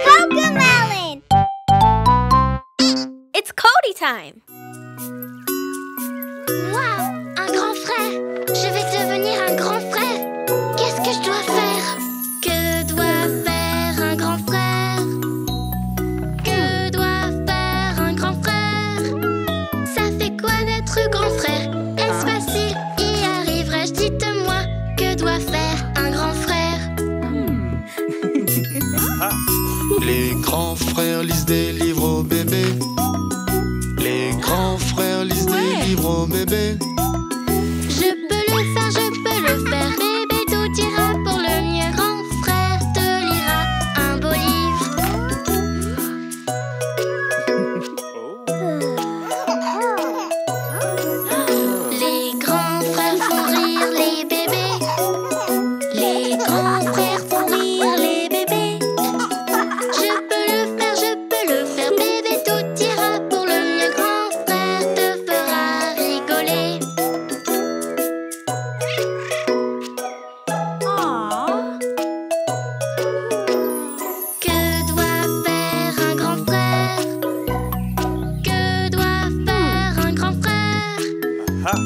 Cocomelon! It's Cody time! Wow! Un grand frère! Je vais devenir un grand frère! Qu'est-ce que je dois faire? Que doit faire un grand frère? Que doit faire un grand frère? Ça fait quoi d'être grand frère? Est-ce facile? Y arriverai-je? Dites-moi, que doit faire un grand frère? Les grands frères lisent des livres aux bébés. Les grands frères lisent des livres aux bébés. Je peux le faire, je peux le faire. Bébé, tout ira pour le mieux. Grand frère te lira un beau livre. Les grands frères font rire les bébés. Les grands frères font rire les bébés. Je peux le faire, je peux le faire. Bébé, tout ira pour le mieux. Grand frère te fera rigoler. Que doit faire un grand frère? Que doit faire un grand frère?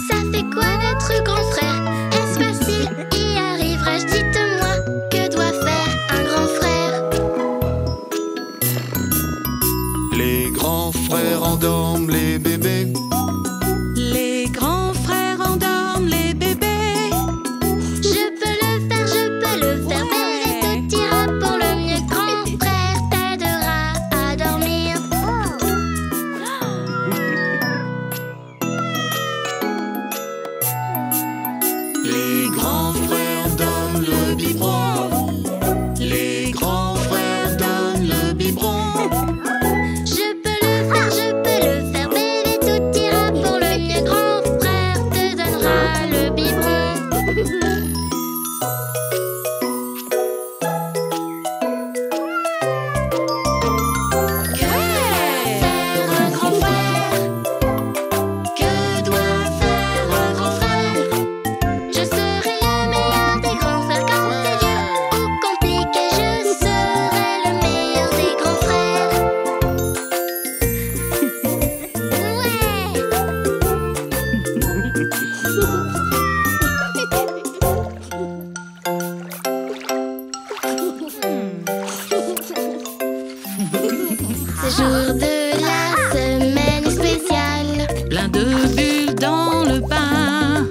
Ça fait quoi d'être grand frère? Est-ce facile? Y arriverai-je? Dites-moi, que doit faire un grand frère? Les grands frères endorment les bébés. Les grands frères endorment les bébés. Je peux le faire, je peux le faire. Bébé, tout ira pour le mieux. Grand frère t'aidera à dormir. Les grands frères donnent le biberon. Les grands frères donnent le biberon. Je peux le faire, je peux le faire. Bébé, tout ira pour le mieux. Grand frère te donnera le biberon. Que doit faire un grand frère? Que doit faire un grand frère? Je serai le meilleur des grands frères. Quand c'est dur ou compliqué, je serai le meilleur des grands frères. Ce jour de la semaine spéciale, Plein de bulles dans le bain.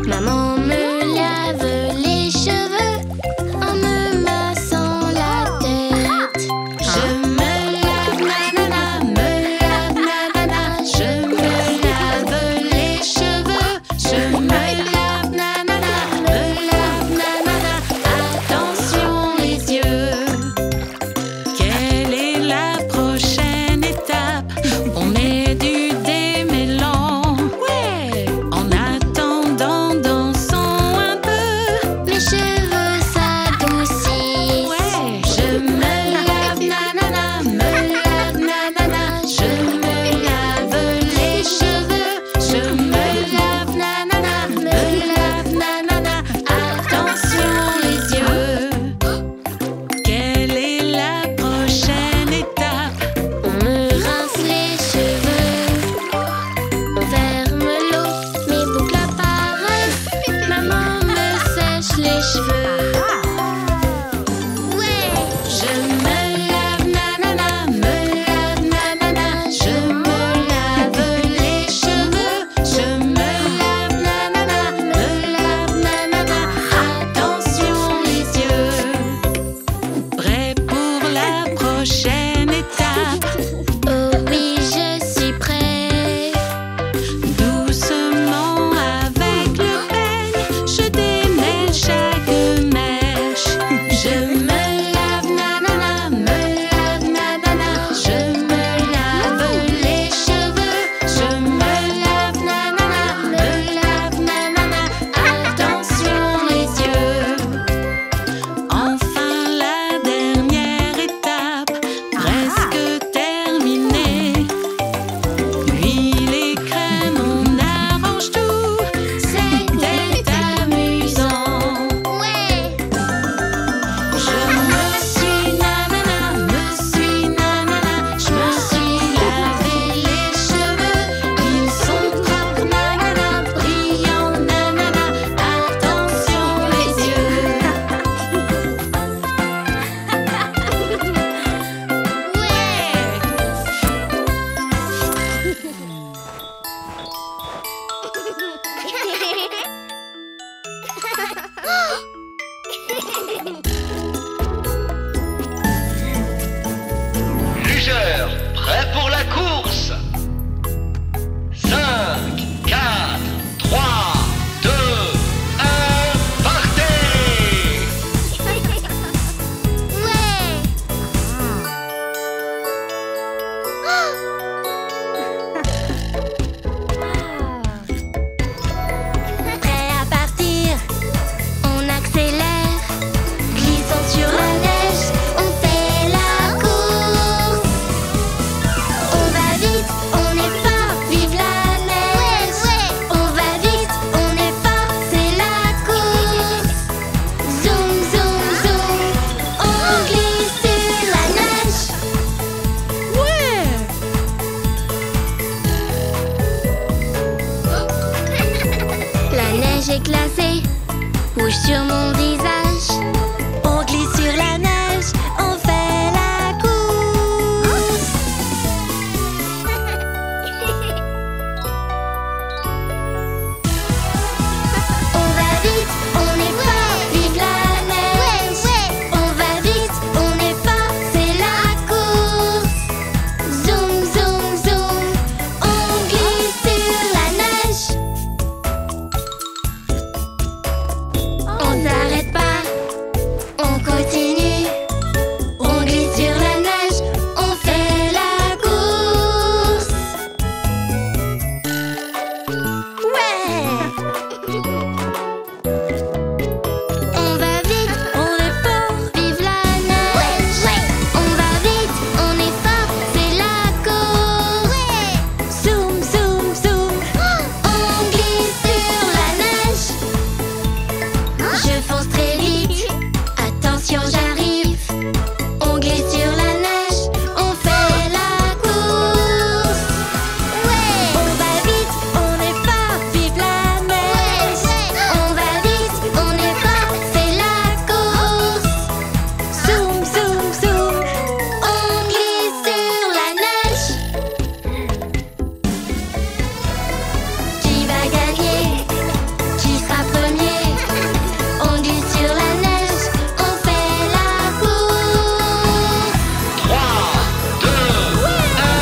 maman me lave les cheveux en me massant la tête. Je me lave, nanana, me lave, nanana. Je me lave les cheveux. Je me lave, nanana, me lave, nanana. Attention les yeux. Quelle est la prochaine? rouge sur mon visage. On glisse sur la neige, on fait la course. On va vite, on est fort, vive la neige. On va vite, on est fort, c'est la course. Zoom, zoom, zoom, on glisse sur la neige. On s'arrête pas, on continue. On glisse sur la neige, on fait la course. Ouais! On va vite, On est fort, vive la neige. On va vite, on est fort, c'est la course. zoom, zoom, zoom. On glisse sur la neige. Je fonce très vite, attention j'arrive. On glisse sur la neige, on fait la course. On va vite, on est fort, vive la neige. On va vite, on est fort, c'est la course. Zoom, zoom, zoom. On glisse sur la neige. Qui va gagner? Qui sera premier? On glisse sur la neige, on fait la course. 3, 2, 1.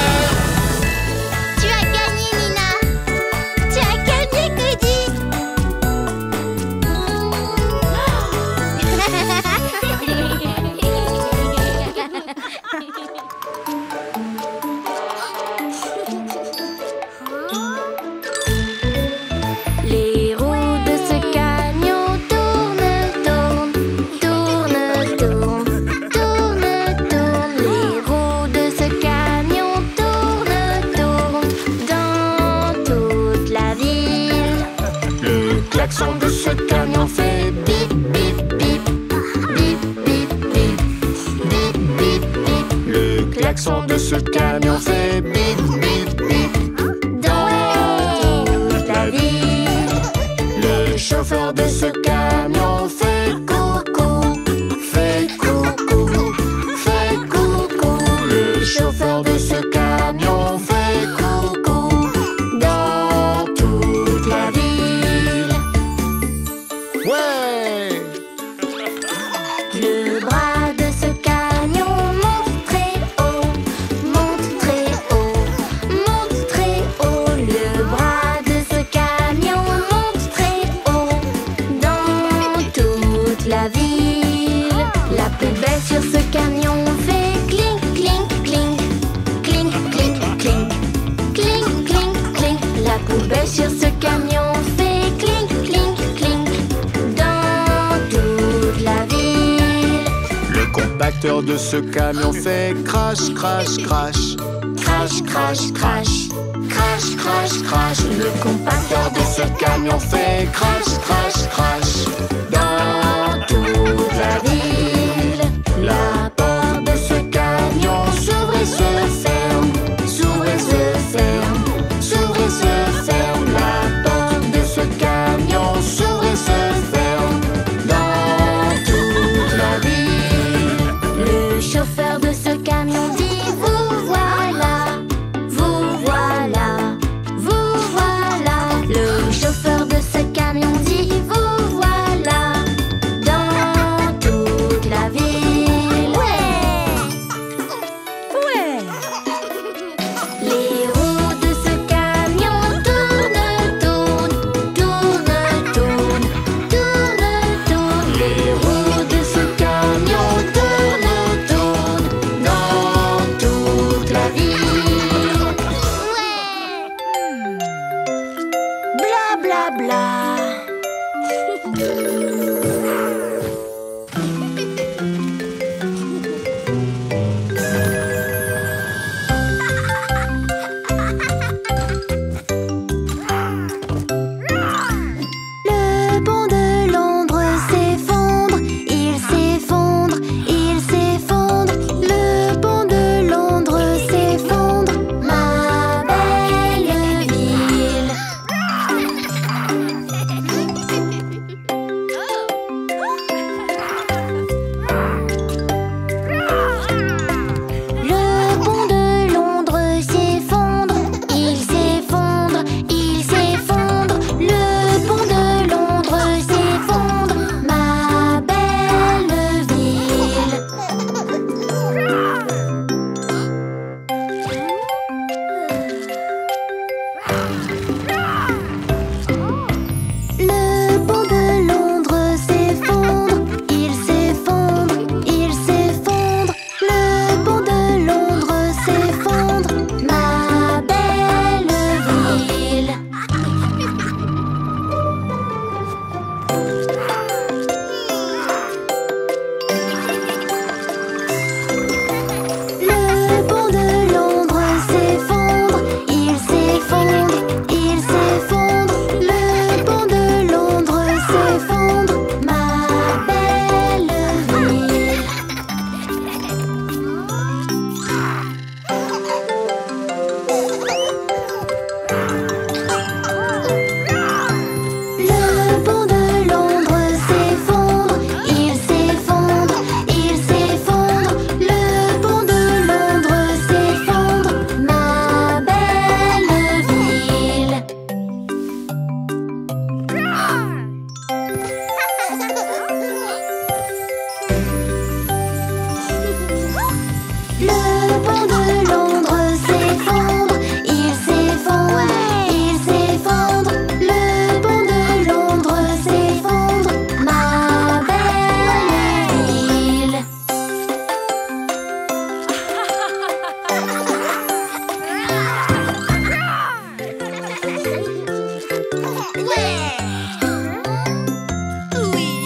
Tu as gagné, Nina. Tu as gagné, Cody. Les roues de ce camion tournent, tournent, tournent, tournent, tournent, tournent. Les roues de ce camion tournent, tournent dans toute la ville. Le klaxon de ce camion fait Bip, bip, bip, bip, bip, bip, bip, bip, bip. Le klaxon de ce camion fait bip bip bip. Dans toute la ville. Le chauffeur de ce camion fait coucou, fait coucou, fait coucou. Le chauffeur de ce camion fait coucou dans toute la ville. Ouais! Le bras de ce camion monte très haut, monte très haut, monte très haut. Le bras de ce camion monte très haut dans toute la ville. La poubelle sur ce camion fait clink, clink, clink, clink, clink, clink, clink, clink, clink. La poubelle sur ce camion fait clink, clink, clink dans toute la ville. Le compacteur de ce camion fait crash, crash, crash. Crash, crash, crash. Crash, crash, crash. Le compacteur de ce camion fait crash, crash, crash. Dans toute la ville. La porte de ce camion s'ouvre et se ferme. S'ouvre et se ferme. S'ouvre et se ferme. La porte de ce camion s'ouvre et se ferme. Dans toute la ville. Le chauffeur de ce camion dit vous voilà, vous voilà, vous voilà. Le chauffeur de ce camion dit vous voilà, Le pont de Londres s'effondre, il s'effondre, il s'effondre. Le pont de Londres s'effondre, ma belle ville.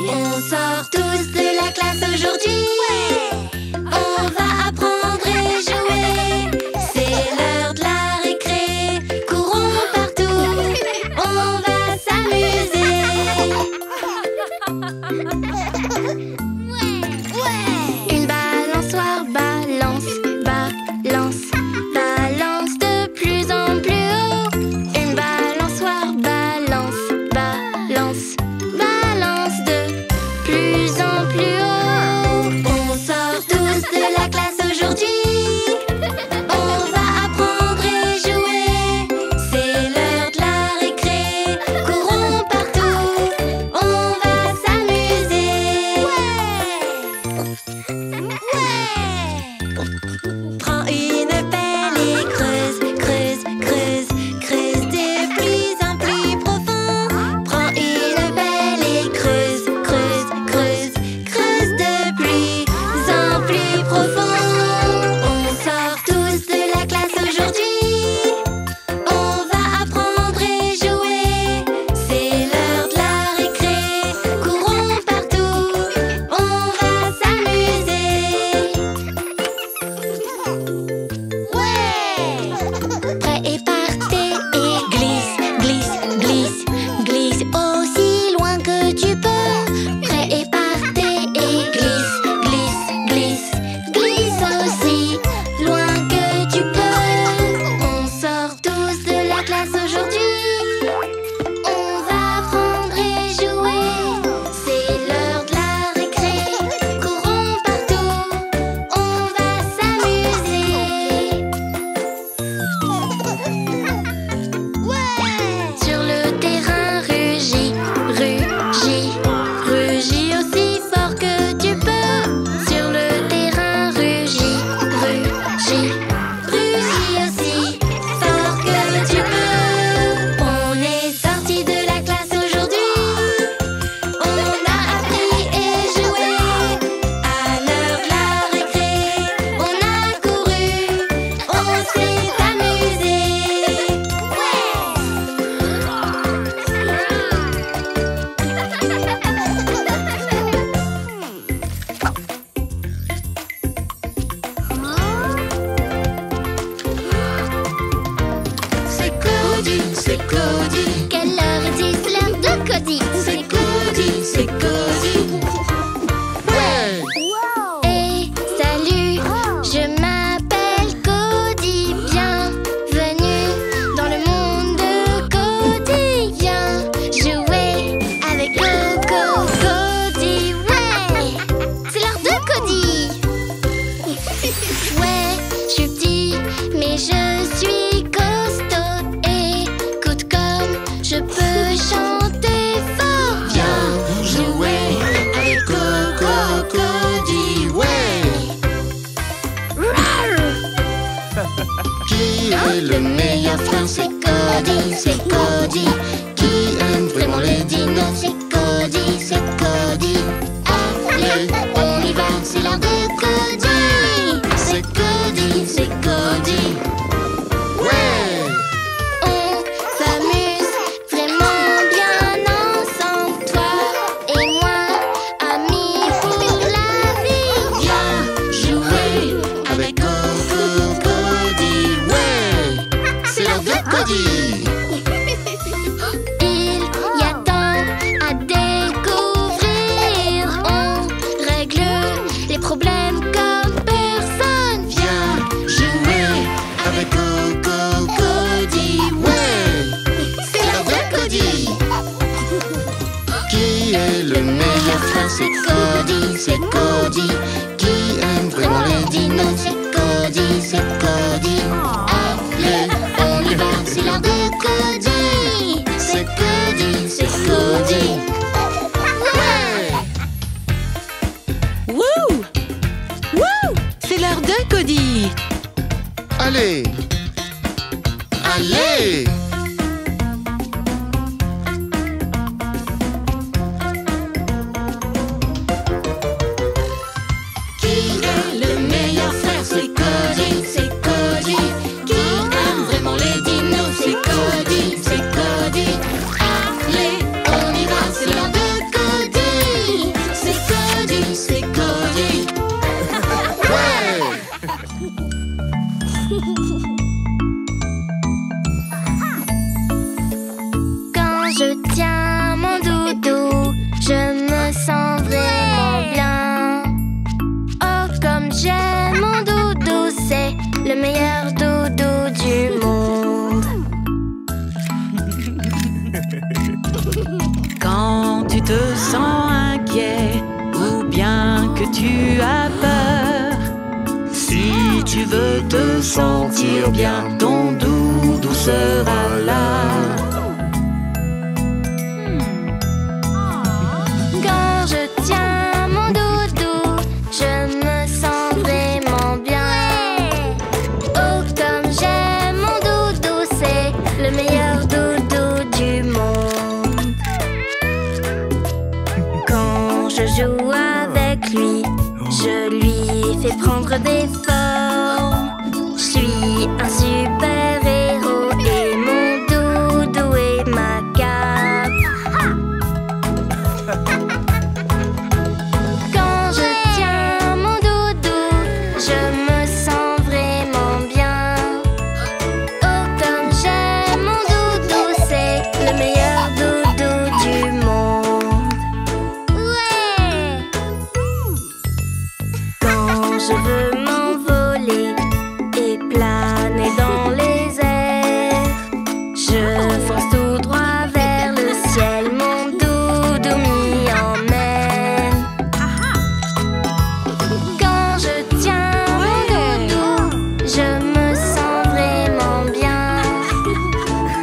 On sort tous de la classe aujourd'hui. On va apprendre et jouer. C'est l'heure de la récré. Courons partout. On va s'amuser. Une balançoire balance, balance, balance de plus en plus haut. Une balançoire balance, balance, balance de plus en plus haut. On sort tous de la classe aujourd'hui. On va apprendre et jouer. C'est l'heure de la récré. Courons partout. On va s'amuser. Prends une pelle et creuse, creuse, creuse, creuse de plus en plus profond. Prends une pelle et creuse, creuse, creuse, creuse de plus en plus profond. On sort tous de la classe aujourd'hui. On va apprendre et jouer. C'est l'heure de la récré. Courons partout. On va s'amuser. Prêt et partez et glisse, glisse, glisse, glisse aussi loin que tu peux. Prêt et partez et glisse, glisse, glisse, glisse aussi loin que tu peux. On sort tous de la classe aujourd'hui. On va apprendre et jouer. C'est l'heure de la récré. Courons partout. On va s'amuser. Sur le terrain, rugis, rugis, rugis aussi fort que tu peux. Sur le terrain, rugis, rugis, rugis aussi fort que tu peux. On est sorti de la classe aujourd'hui. On a appris et joué. À l'heure de la récré, on a couru, on s'est amusé. C'est Cody, c'est Cody. Quelle heure est-il? C'est l'heure de Cody. C'est Cody, c'est Cody. Et salut, je m'appelle Cody. Bienvenue dans le monde de Cody. Viens jouer avec Coco Cody. Ouais, c'est l'heure de Cody. Ouais, je suis petit, mais je suis costaud. Écoute comme je peux chanter fort. Viens jouer avec Coco Cody. Ouais. Qui est le meilleur frère? C'est Cody, c'est Cody. Qui aime vraiment les dinos? C'est Cody, c'est Cody. Allez, on y va, c'est l'heure de Cody. C'est Cody, c'est Cody. Ouais. On s'amuse vraiment bien ensemble, toi et moi, amis pour la vie. Viens jouer avec Coco Cody. Ouais, c'est l'heure de Cody. Il y a tant à découvrir. On règle les problèmes comme personne. Viens jouer avec Coco Cody. Ouais, c'est l'heure de Cody. Qui est le meilleur frère? C'est Cody, c'est Cody. Qui aime vraiment les dinos? C'est Cody, c'est Cody. Allez, on y va, c'est l'heure de Cody. C'est Cody, c'est Cody. Ouais. bien, Cody. Allez! Allez! Qui est le meilleur frère? C'est Cody, c'est Cody. Qui aime vraiment les dinos? C'est Cody, c'est Cody. Allez, on y va, c'est l'heure de Cody. C'est Cody, c'est Cody. Ouais! Quand je tiens mon doudou, je me sens vraiment bien. Oh, comme j'aime mon doudou, c'est le meilleur doudou du monde. Quand tu te sens inquiet ou bien que tu as peur, si tu veux te sentir bien, ton doudou sera là. Quand je tiens mon doudou, je me sens vraiment bien. Oh, comme j'aime mon doudou, c'est le meilleur doudou du monde. Quand je joue avec lui, je lui fais prendre des formes. Je suis un super héros et mon doudou est ma cape. Quand je tiens mon doudou, je me sens vraiment bien. Oh, comme j'aime mon doudou, c'est le meilleur doudou du monde. Ouais! Quand je veux m'envoler et planer dans les airs, je fonce tout droit vers le ciel, mon doudou m'y emmène. Quand je tiens mon doudou, je me sens vraiment bien.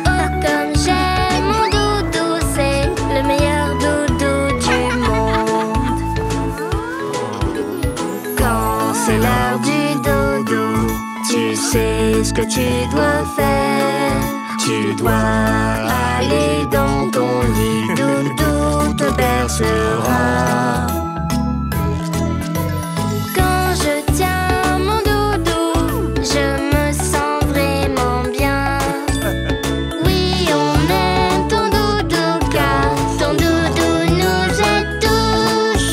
Oh, comme j'aime mon doudou, c'est le meilleur doudou du monde. Quand c'est l'heure du dodo, tu sais ce que tu dois faire. Tu dois aller dans ton lit, doudou te bercera. Quand je tiens mon doudou, je me sens vraiment bien. Oui, on aime ton doudou car ton doudou nous aide tous.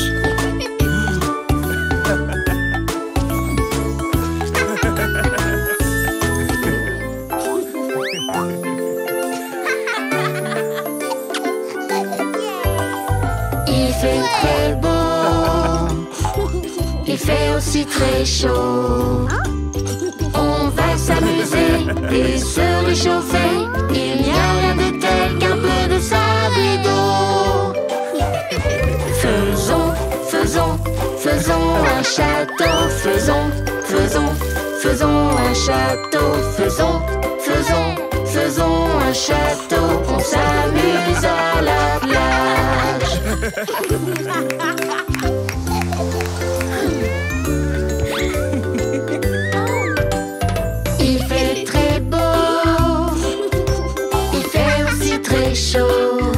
Il fait très beau, il fait aussi très chaud. On va s'amuser et se réchauffer. Il n'y a rien de tel qu'un peu de sable et d'eau. Faisons, faisons, faisons un château. Faisons, faisons, faisons un château. Faisons, faisons, faisons un château. On s'amuse à la plage. Il fait très beau, il fait aussi très chaud.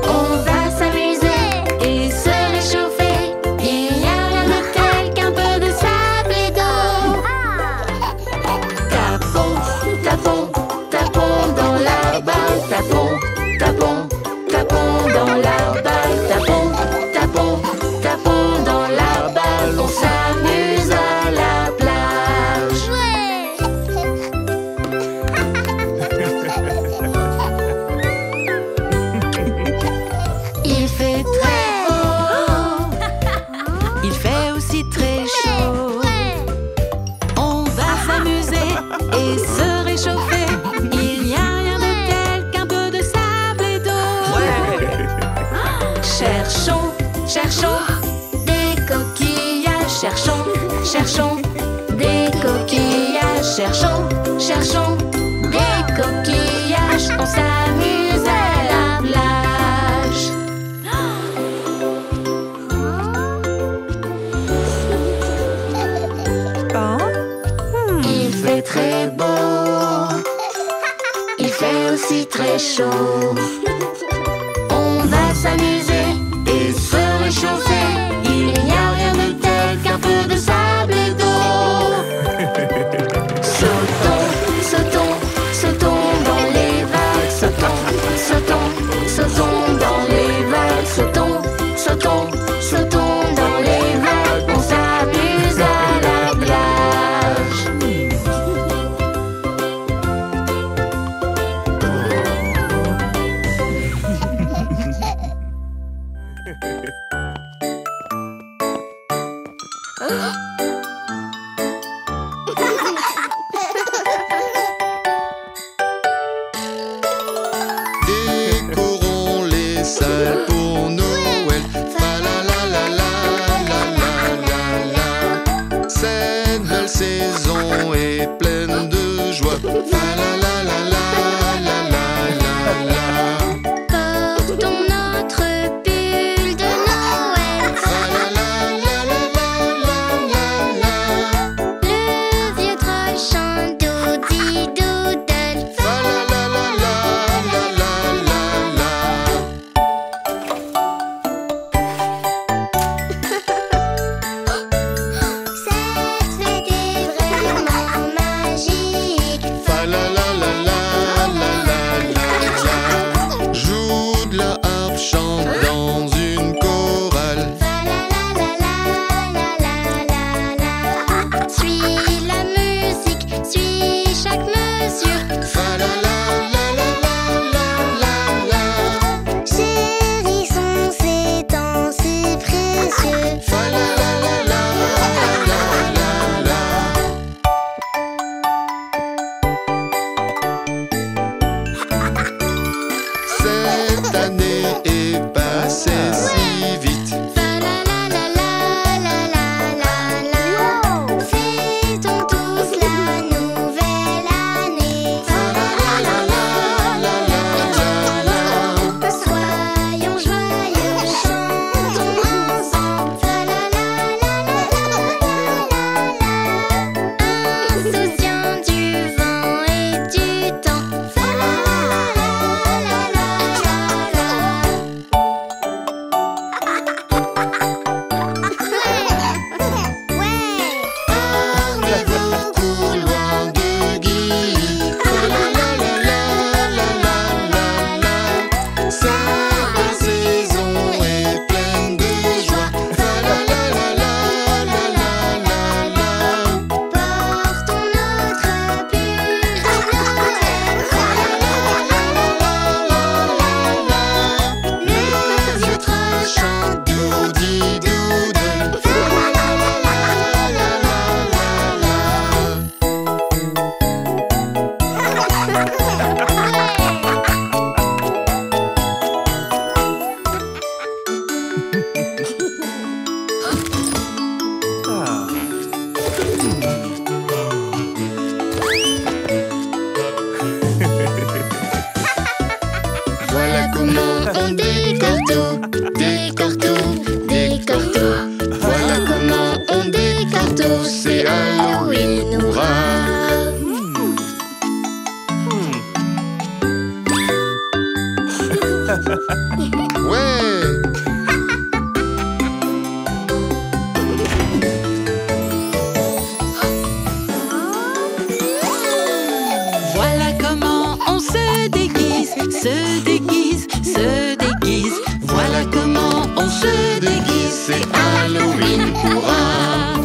On va s'amuser et se réchauffer. Il n'y a rien de tel qu'un peu de sable et d'eau. Tapons, tapons, tapons dans la balle. Tapons, tapons, tapons dans la balle. Tapons, tapons. est chaud. On va s'amuser et se réchauffer. Il n'y a rien de tel qu'un peu de sable et d'eau. Sautons, sautons, sautons dans les vagues. Sautons, sautons, sautons dans les vagues. Sautons, sautons, sautons dans les vagues. On s'amuse à la plage. Décorons les salles pour Noël. Fa la la la la la la la la. Cette belle saison est pleine de joie. Fa la la la la la la la la. Portons notre pull de Noël. Fa la la la la la la la la. Le vieux troll chante doudi doodle. Fa la la la la la la la la. Cette fête est vraiment magique. Fa la la la la la la la la. Joue de la harpe, chante dans une chorale. Fa la la la la la la la la. Suis la musique, suis chaque mesure. Fa la la la la la la la la. Chérissons ces temps si précieux. Fa la la la la la la la. Cette année est passée si vite. Fa la la la la la la la la. Fêtons tous la nouvelle année. Fa la la la la la la la la. Soyons joyeux, chantons ensemble. Fa la la la la la la la. Insouciants du vent et du temps. Fa la la la la la la la. Armez vos couloirs de gris. Fa la la la la la la la la. Cette belle saison est pleine de joie. Fa la la la la la la la la. Portons notre pull de Noël. Fa la la la la la la la. Le vieux troll chante doudi doodle. Fa la la la la la la la Voilà comment on décore tout, décore tout, décore tout. Voilà comment on décore tout, c'est Halloween, hurrah! Ouais! Voilà comment on se déguise, se déguise, se déguise. Voilà comment on se déguise, C'est Halloween, hurrah!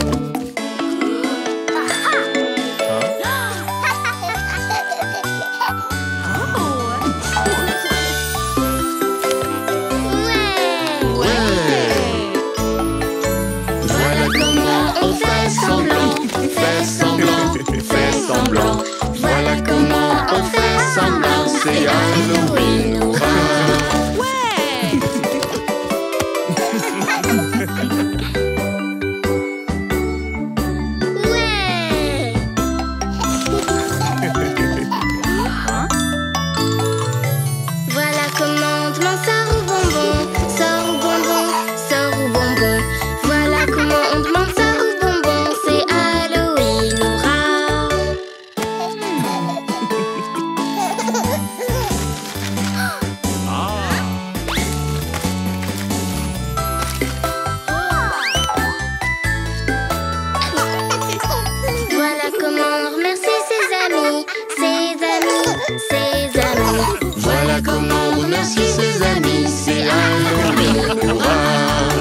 comment remercier ses amis. C'est Halloween, hurrah!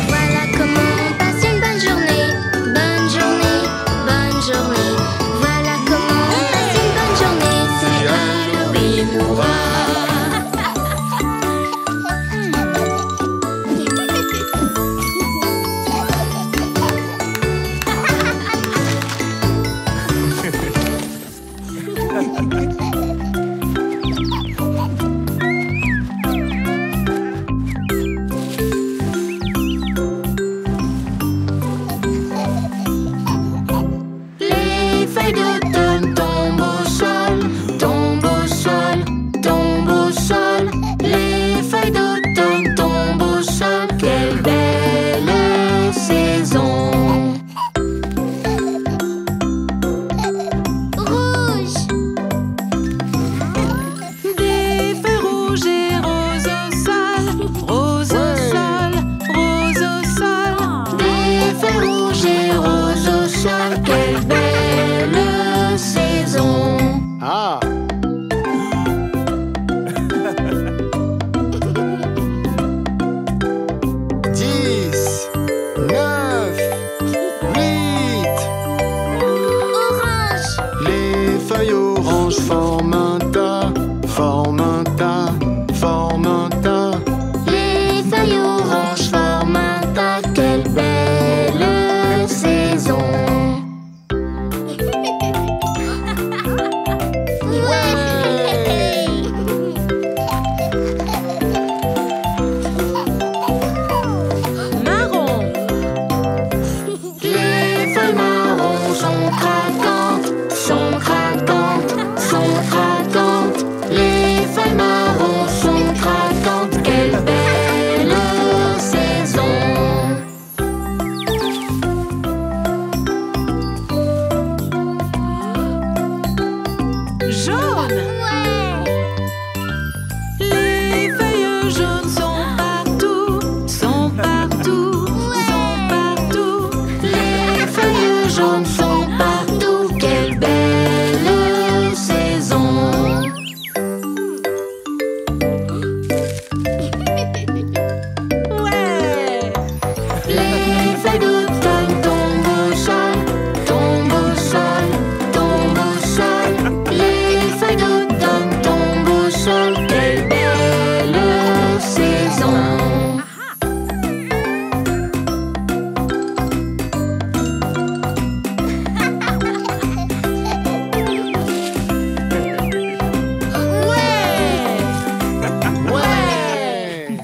Voilà comment on passe une bonne journée. Bonne journée, bonne journée. Voilà comment on passe une bonne journée. C'est Halloween, hurrah! Les feuilles d'automne tombent au sol, tombent au sol, tombent au sol. Les feuilles d'automne tombent au sol. Quelle belle saison! Rouge, Des feuilles rouges et roses au sol, roses au sol, roses au sol. Des feuilles rouges et roses au sol. Quelle belle saison! Ah! 10, 9, 8. orange, Les feuilles oranges forment un tas, forment un tas, forment un tas. Les feuilles oranges forment un tas. Quelle belle saison! Marron, Les feuilles marrons sont craquantes, sont craquantes, sont craquantes. Les feuilles marrons sont craquantes. Quelle belle saison! jaune. Les feuilles jaunes sont partout, sont partout, sont partout. Les feuilles jaunes sont partout. Quelle belle saison! Ouais. Les feuilles d'automne tombent au sol, tombent au sol, tombent au sol. Les feuilles d'automne tombent au sol. Quelle belle saison! ouais. Ouais!